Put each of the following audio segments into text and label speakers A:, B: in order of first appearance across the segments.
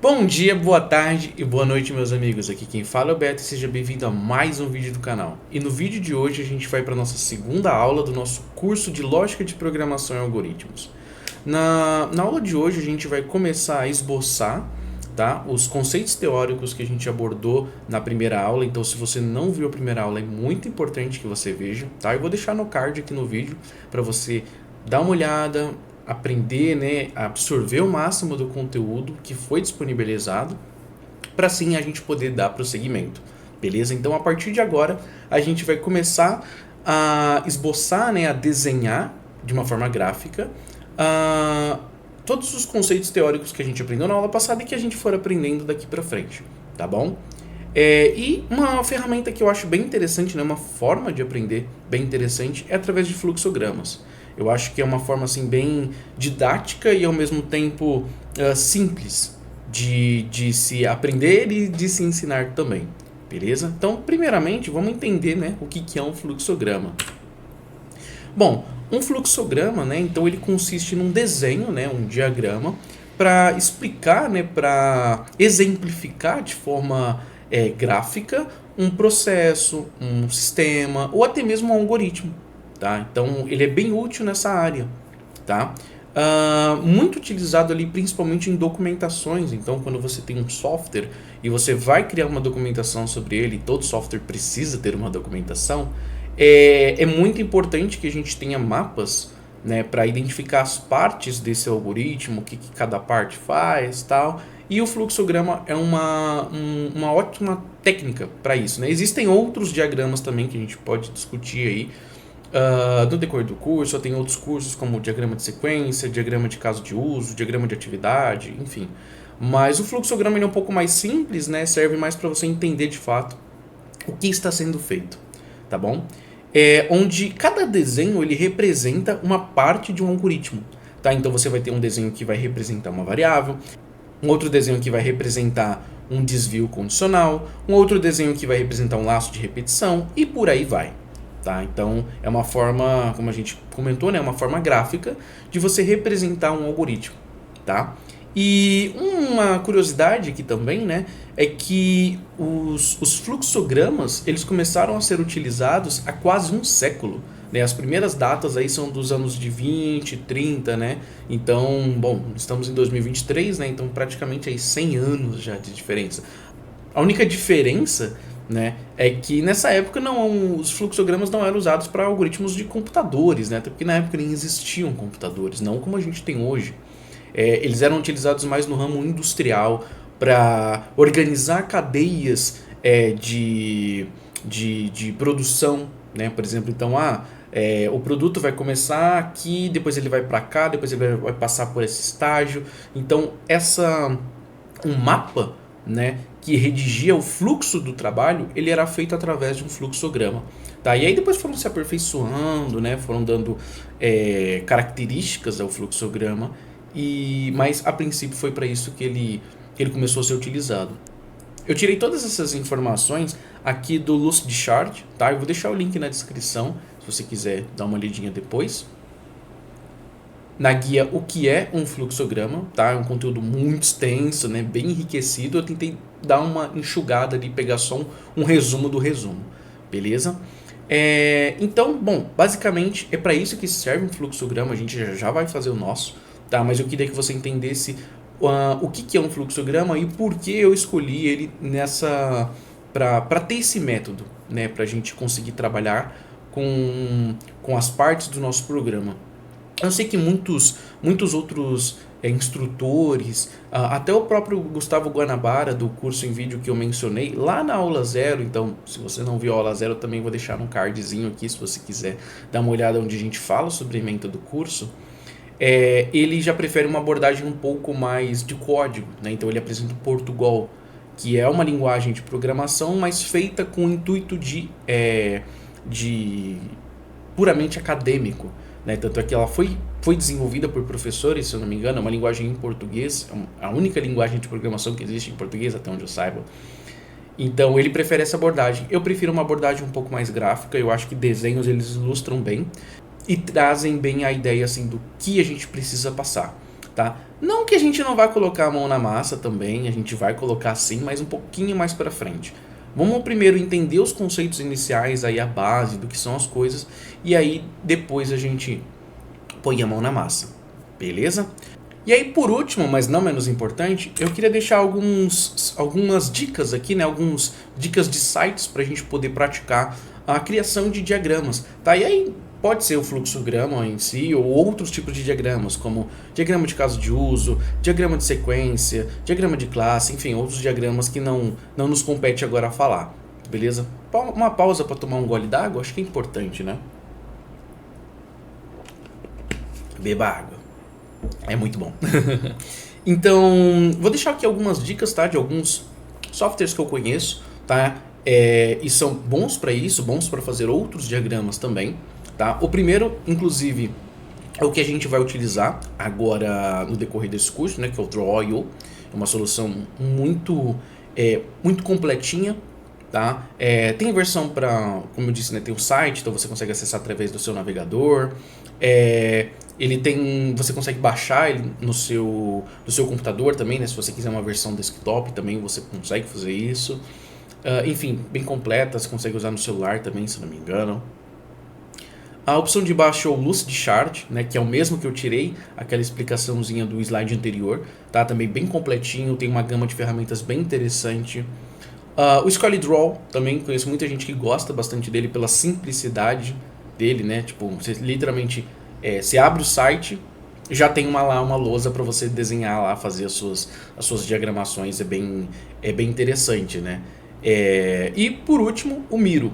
A: Bom dia, boa tarde e boa noite, meus amigos. Aqui quem fala é o Beto e seja bem-vindo a mais um vídeo do canal. E no vídeo de hoje a gente vai para a nossa segunda aula do nosso curso de Lógica de Programação e Algoritmos. Na aula de hoje a gente vai começar a esboçar, tá, os conceitos teóricos que a gente abordou na primeira aula. Então, se você não viu a primeira aula, é muito importante que você veja, tá? Eu vou deixar no card aqui no vídeo para você dar uma olhada, aprender, né, a absorver o máximo do conteúdo que foi disponibilizado, para assim a gente poder dar prosseguimento, beleza? Então, a partir de agora, a gente vai começar a esboçar, né, a desenhar de uma forma gráfica todos os conceitos teóricos que a gente aprendeu na aula passada e que a gente for aprendendo daqui para frente, tá bom? E uma ferramenta que eu acho bem interessante, né, uma forma de aprender bem interessante, é através de fluxogramas. Eu acho que é uma forma assim, bem didática e ao mesmo tempo simples de se aprender e de se ensinar também, beleza? Então, primeiramente, vamos entender, né, o que é um fluxograma. Bom, um fluxograma, né, então ele consiste num desenho, né, um diagrama, para explicar, né, para exemplificar de forma gráfica um processo, um sistema ou até mesmo um algoritmo. Tá? Então ele é bem útil nessa área, tá? Muito utilizado ali principalmente em documentações. Então, quando você tem um software e você vai criar uma documentação sobre ele, todo software precisa ter uma documentação, é muito importante que a gente tenha mapas, né, para identificar as partes desse algoritmo, o que cada parte faz, tal. E o fluxograma é uma ótima técnica para isso, né? Existem outros diagramas também que a gente pode discutir aí no decorrer do curso. Tem outros cursos como diagrama de sequência, diagrama de caso de uso, diagrama de atividade, enfim. Mas o fluxograma ele é um pouco mais simples, né? Serve mais para você entender de fato o que está sendo feito, tá bom? Onde cada desenho ele representa uma parte de um algoritmo, tá? Então você vai ter um desenho que vai representar uma variável, um outro desenho que vai representar um desvio condicional, um outro desenho que vai representar um laço de repetição e por aí vai. Tá? Então é uma forma, como a gente comentou, né, uma forma gráfica de você representar um algoritmo. Tá? E uma curiosidade aqui também, né, é que os fluxogramas eles começaram a ser utilizados há quase um século. Né? As primeiras datas aí são dos anos de 20, 30, né? Então, bom, estamos em 2023, né? Então praticamente aí 100 anos já de diferença. A única diferença, né, é que nessa época os fluxogramas não eram usados para algoritmos de computadores, né, até porque na época nem existiam computadores, não como a gente tem hoje. Eles eram utilizados mais no ramo industrial para organizar cadeias de produção, né, por exemplo, então o produto vai começar aqui, depois ele vai para cá, depois ele vai passar por esse estágio. Então um mapa, né, que redigia o fluxo do trabalho, ele era feito através de um fluxograma. Tá? E aí depois foram se aperfeiçoando, né, foram dando características ao fluxograma, mas a princípio foi para isso que ele começou a ser utilizado. Eu tirei todas essas informações aqui do Lucidchart, tá? Eu vou deixar o link na descrição, se você quiser dar uma lidinha depois. Na guia O que é um fluxograma, tá? É um conteúdo muito extenso, né? Bem enriquecido. Eu tentei dar uma enxugada ali, pegar só um resumo do resumo, beleza? Então, bom, basicamente é para isso que serve um fluxograma. A gente já vai fazer o nosso, tá? Mas eu queria que você entendesse o que é um fluxograma e por que eu escolhi ele para ter esse método, né? Para a gente conseguir trabalhar com as partes do nosso programa. Eu sei que muitos outros instrutores, até o próprio Gustavo Guanabara, do curso em vídeo que eu mencionei, lá na aula 0, então se você não viu a aula 0, eu também vou deixar um cardzinho aqui, se você quiser dar uma olhada onde a gente fala sobre a ementa do curso, ele já prefere uma abordagem um pouco mais de código, né? Então ele apresenta o Portugal, que é uma linguagem de programação, mas feita com o intuito de puramente acadêmico. Né? Tanto é que ela foi desenvolvida por professores, se eu não me engano, é uma linguagem em português, a única linguagem de programação que existe em português, até onde eu saiba. Então ele prefere essa abordagem. Eu prefiro uma abordagem um pouco mais gráfica. Eu acho que desenhos eles ilustram bem e trazem bem a ideia assim, do que a gente precisa passar. tá? Não que a gente não vá colocar a mão na massa também, a gente vai colocar sim, mas um pouquinho mais para frente. Vamos primeiro entender os conceitos iniciais, aí a base do que são as coisas, e aí depois a gente põe a mão na massa, beleza? E aí, por último, mas não menos importante, eu queria deixar algumas dicas aqui, né? Algumas dicas de sites para a gente poder praticar a criação de diagramas, tá? E aí pode ser o fluxograma em si ou outros tipos de diagramas, como diagrama de caso de uso, diagrama de sequência, diagrama de classe, enfim, outros diagramas que não nos compete agora a falar, beleza? Uma pausa para tomar um gole d'água, acho que é importante, né? Beba água. É muito bom. Então, vou deixar aqui algumas dicas, tá? De alguns softwares que eu conheço, tá? E são bons para isso, bons para fazer outros diagramas também, tá? O primeiro, inclusive, é o que a gente vai utilizar agora no decorrer desse curso, né? Que é o Draw.io. É uma solução muito completinha, tá? Tem versão para, como eu disse, né? Tem o site, então você consegue acessar através do seu navegador. Você consegue baixar ele no seu computador também, né? Se você quiser uma versão desktop também você consegue fazer isso. Enfim, bem completa, você consegue usar no celular também, se não me engano. A opção de baixo é o Lucidchart, né? Que é o mesmo que eu tirei, aquela explicaçãozinha do slide anterior, tá? Também bem completinho, tem uma gama de ferramentas bem interessante. O ScholarDraw também, conheço muita gente que gosta bastante dele pela simplicidade dele, né? Tipo, você literalmente... você abre o site, já tem uma lousa para você desenhar lá, fazer as suas diagramações, é bem interessante, né? E por último, o Miro.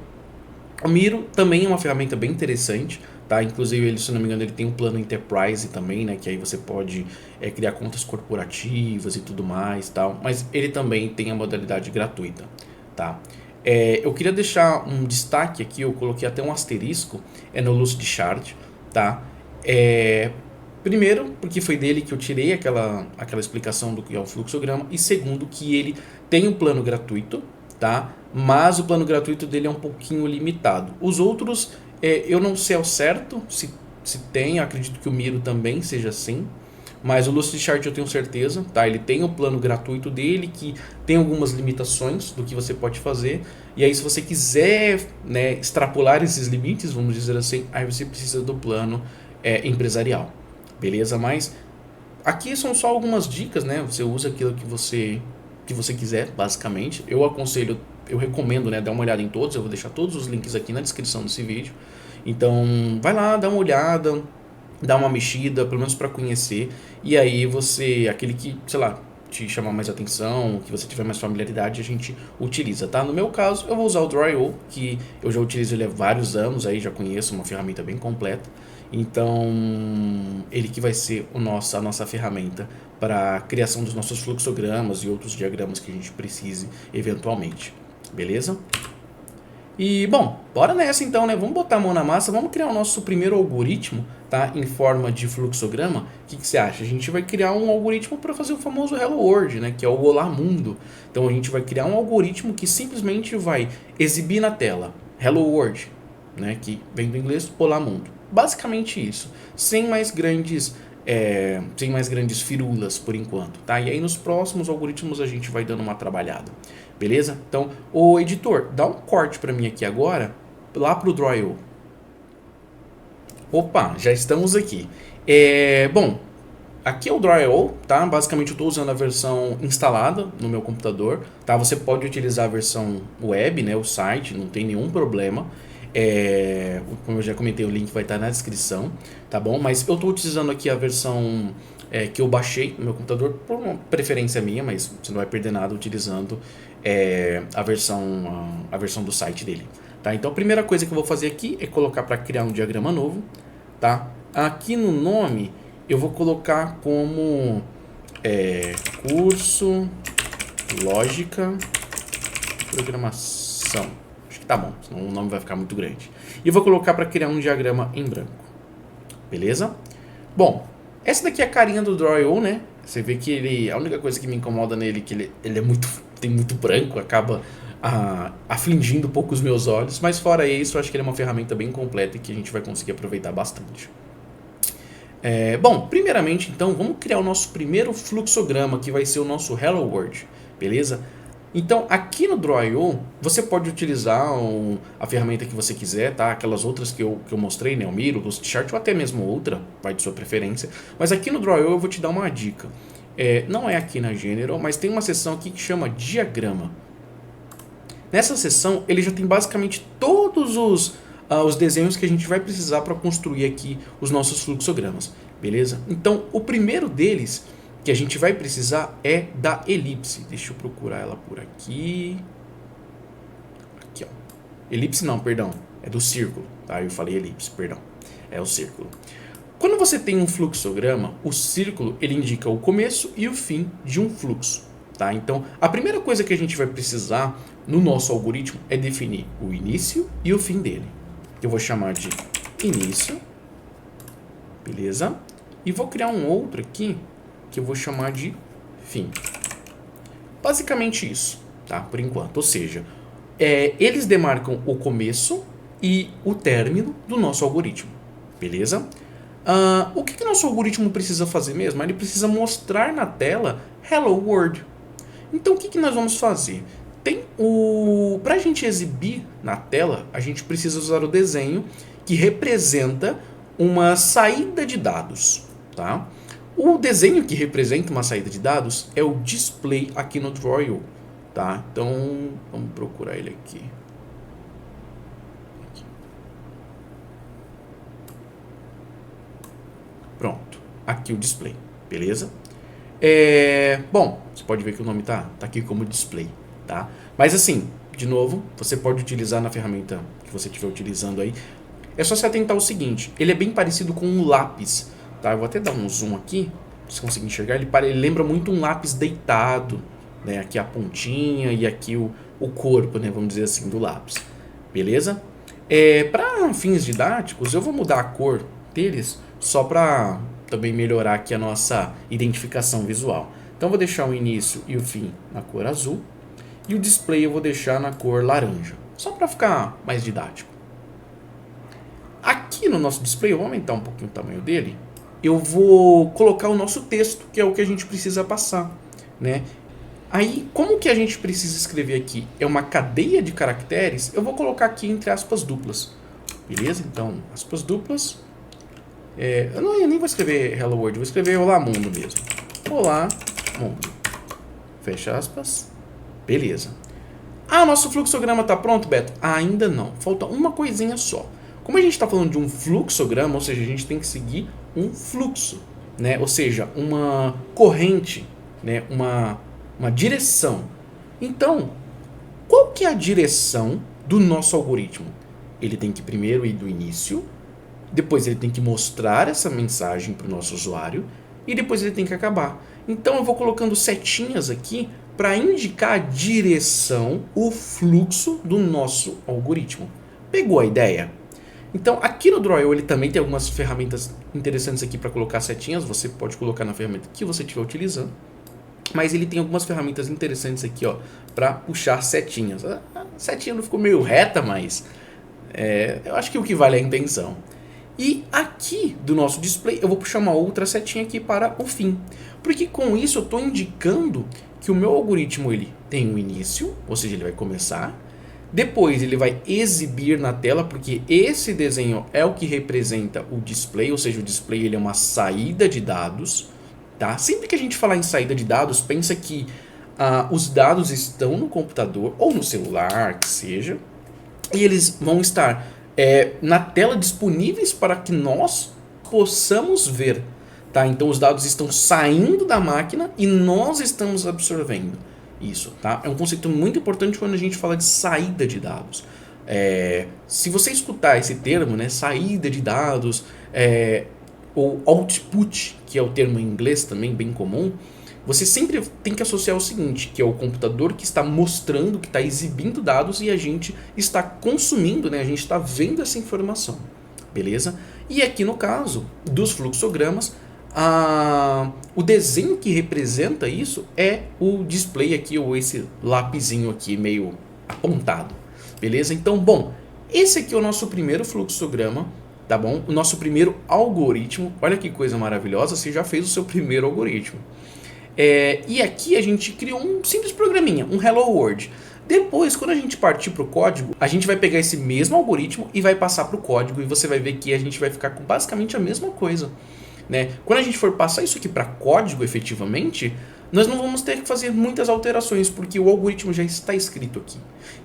A: O Miro também é uma ferramenta bem interessante, tá? Inclusive, ele, se não me engano, ele tem um plano Enterprise também, né? Que aí você pode criar contas corporativas e tudo mais, tal. Mas ele também tem a modalidade gratuita, tá? Eu queria deixar um destaque aqui, eu coloquei até um asterisco, no Lucidchart, tá? Primeiro, porque foi dele que eu tirei aquela explicação do que é o fluxograma, e segundo, que ele tem um plano gratuito, tá? Mas o plano gratuito dele é um pouquinho limitado. Os outros, eu não sei ao certo se tem, eu acredito que o Miro também seja assim, mas o Lucidchart eu tenho certeza, tá? Ele tem o plano gratuito dele, que tem algumas limitações do que você pode fazer, e aí se você quiser, né, extrapolar esses limites, vamos dizer assim, aí você precisa do plano empresarial, beleza? Mas aqui são só algumas dicas, né? Você usa aquilo que você quiser, basicamente. Eu recomendo, né, dar uma olhada em todos. Eu vou deixar todos os links aqui na descrição desse vídeo. Então, vai lá, dá uma olhada, dá uma mexida, pelo menos para conhecer. E aí aquele que, sei lá, te chamar mais atenção, que você tiver mais familiaridade, a gente utiliza, tá? No meu caso, eu vou usar o Draw.io, que eu já utilizo ele há vários anos, aí já conheço, uma ferramenta bem completa. Então, ele que vai ser a nossa ferramenta para a criação dos nossos fluxogramas e outros diagramas que a gente precise eventualmente, beleza? E, bom, bora nessa então, né? Vamos botar a mão na massa, vamos criar o nosso primeiro algoritmo, tá? Em forma de fluxograma. O que você acha? A gente vai criar um algoritmo para fazer o famoso Hello World, né? Que é o Olá Mundo. Então, a gente vai criar um algoritmo que simplesmente vai exibir na tela Hello World, né? Que vem do inglês Olá Mundo. Basicamente isso, sem mais grandes firulas por enquanto, tá? E aí nos próximos algoritmos a gente vai dando uma trabalhada, beleza? Então, o editor, dá um corte para mim aqui agora, lá pro Draw.io. Opa, já estamos aqui. Bom, aqui é o Draw.io, tá? Basicamente eu estou usando a versão instalada no meu computador, tá? Você pode utilizar a versão web, né? O site, não tem nenhum problema. Como eu já comentei, o link vai estar na descrição, tá bom? Mas eu estou utilizando aqui a versão que eu baixei no meu computador, por uma preferência minha, mas você não vai perder nada utilizando a versão do site dele, tá? Então a primeira coisa que eu vou fazer aqui é colocar para criar um diagrama novo, tá? Aqui no nome eu vou colocar como curso Lógica Programação. Tá bom, senão o nome vai ficar muito grande. E eu vou colocar para criar um diagrama em branco. Beleza? Bom, essa daqui é a carinha do Draw.io, né? Você vê que a única coisa que me incomoda nele é que ele tem muito branco, acaba afligindo um pouco os meus olhos. Mas fora isso, eu acho que ele é uma ferramenta bem completa e que a gente vai conseguir aproveitar bastante. Bom, primeiramente então, vamos criar o nosso primeiro fluxograma, que vai ser o nosso Hello World, beleza? Então, aqui no Draw.io, você pode utilizar a ferramenta que você quiser, tá? Aquelas outras que eu mostrei, né? O Miro, o Lucidchart, ou até mesmo outra, vai de sua preferência. Mas aqui no Draw.io eu vou te dar uma dica. Não é aqui na General, mas tem uma seção aqui que chama Diagrama. Nessa seção, ele já tem basicamente todos os desenhos que a gente vai precisar para construir aqui os nossos fluxogramas, beleza? Então, o primeiro deles que a gente vai precisar é da elipse. Deixa eu procurar ela por aqui. Aqui, ó. Elipse não, perdão. É do círculo, tá? Eu falei elipse, perdão. É o círculo. Quando você tem um fluxograma, o círculo ele indica o começo e o fim de um fluxo, tá? Então, a primeira coisa que a gente vai precisar no nosso algoritmo é definir o início e o fim dele. Eu vou chamar de início, beleza? E vou criar um outro aqui que eu vou chamar de fim. Basicamente isso, tá? Por enquanto. Ou seja, eles demarcam o começo e o término do nosso algoritmo, beleza? O que nosso algoritmo precisa fazer mesmo? Ele precisa mostrar na tela Hello World. Então, o que nós vamos fazer? Para a gente exibir na tela, a gente precisa usar o desenho que representa uma saída de dados, tá? O desenho que representa uma saída de dados é o display aqui no Draw.io, tá? Então, vamos procurar ele aqui. Pronto, aqui o display, beleza? Bom, você pode ver que o nome tá aqui como display, tá? Mas assim, de novo, você pode utilizar na ferramenta que você estiver utilizando aí. É só se atentar ao seguinte, ele é bem parecido com um lápis, tá? Eu vou até dar um zoom aqui, pra você conseguir enxergar. Ele lembra muito um lápis deitado, né? Aqui a pontinha e aqui o corpo, né? Vamos dizer assim, do lápis, beleza? Para fins didáticos, eu vou mudar a cor deles só para também melhorar aqui a nossa identificação visual. Então, eu vou deixar o início e o fim na cor azul e o display eu vou deixar na cor laranja, só para ficar mais didático. Aqui no nosso display, eu vou aumentar um pouquinho o tamanho dele, eu vou colocar o nosso texto, que é o que a gente precisa passar, né? Aí, como que a gente precisa escrever aqui? É uma cadeia de caracteres, eu vou colocar aqui entre aspas duplas, beleza? Então, aspas duplas. Eu nem vou escrever Hello World, vou escrever Olá Mundo mesmo. Olá Mundo. Fecha aspas. Beleza. Nosso fluxograma está pronto, Beto? Ainda não. Falta uma coisinha só. Como a gente está falando de um fluxograma, ou seja, a gente tem que seguir um fluxo, né? Ou seja, uma corrente, né? Uma direção. Então, qual que é a direção do nosso algoritmo? Ele tem que primeiro ir do início, depois ele tem que mostrar essa mensagem para o nosso usuário e depois ele tem que acabar. Então eu vou colocando setinhas aqui para indicar a direção, o fluxo do nosso algoritmo. Pegou a ideia? Então aqui no Draw.io ele também tem algumas ferramentas interessantes aqui para colocar setinhas. Você pode colocar na ferramenta que você estiver utilizando. Mas ele tem algumas ferramentas interessantes aqui, ó, para puxar setinhas. A setinha não ficou meio reta, mas eu acho que o que vale é a intenção. E aqui do nosso display eu vou puxar uma outra setinha aqui para o fim. Porque com isso eu estou indicando que o meu algoritmo ele tem um início, ou seja, ele vai começar. Depois ele vai exibir na tela, porque esse desenho é o que representa o display, ou seja, o display ele é uma saída de dados. Tá? Sempre que a gente falar em saída de dados, pensa que os dados estão no computador ou no celular, que seja, e eles vão estar na tela disponíveis para que nós possamos ver, tá? Então os dados estão saindo da máquina e nós estamos absorvendo isso, tá? É um conceito muito importante quando a gente fala de saída de dados. Se você escutar esse termo, né, saída de dados, ou output, que é o termo em inglês também bem comum, você sempre tem que associar o seguinte, que é o computador que está mostrando, que está exibindo dados e a gente está consumindo, né? A gente está vendo essa informação, beleza? E aqui no caso dos fluxogramas, o desenho que representa isso é o display aqui, ou esse lapisinho aqui meio apontado, beleza? Então, bom, esse aqui é o nosso primeiro fluxograma tá bom? O nosso primeiro algoritmo, olha que coisa maravilhosa, você já fez o seu primeiro algoritmo. E aqui a gente criou um simples programinha, um Hello World. Depois, quando a gente partir para o código, a gente vai pegar esse mesmo algoritmo e vai passar para o código, e você vai ver que a gente vai ficar com basicamente a mesma coisa, né? Quando a gente for passar isso aqui para código efetivamente, nós não vamos ter que fazer muitas alterações, porque o algoritmo já está escrito aqui.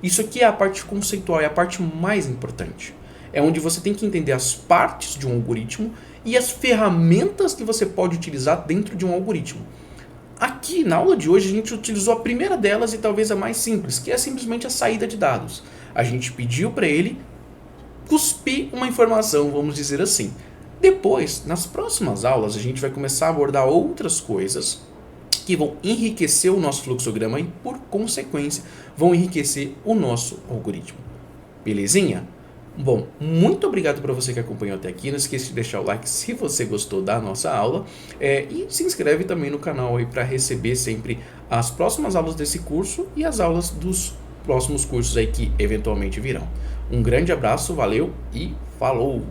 A: Isso aqui é a parte conceitual, é a parte mais importante. É onde você tem que entender as partes de um algoritmo e as ferramentas que você pode utilizar dentro de um algoritmo. Aqui, na aula de hoje, a gente utilizou a primeira delas e talvez a mais simples, que é simplesmente a saída de dados. A gente pediu para ele cuspir uma informação, vamos dizer assim. Depois, nas próximas aulas, a gente vai começar a abordar outras coisas que vão enriquecer o nosso fluxograma e, por consequência, vão enriquecer o nosso algoritmo. Belezinha? Bom, muito obrigado para você que acompanhou até aqui. Não esqueça de deixar o like se você gostou da nossa aula, e se inscreve também no canal aí para receber sempre as próximas aulas desse curso e as aulas dos próximos cursos aí que eventualmente virão. Um grande abraço, valeu e falou!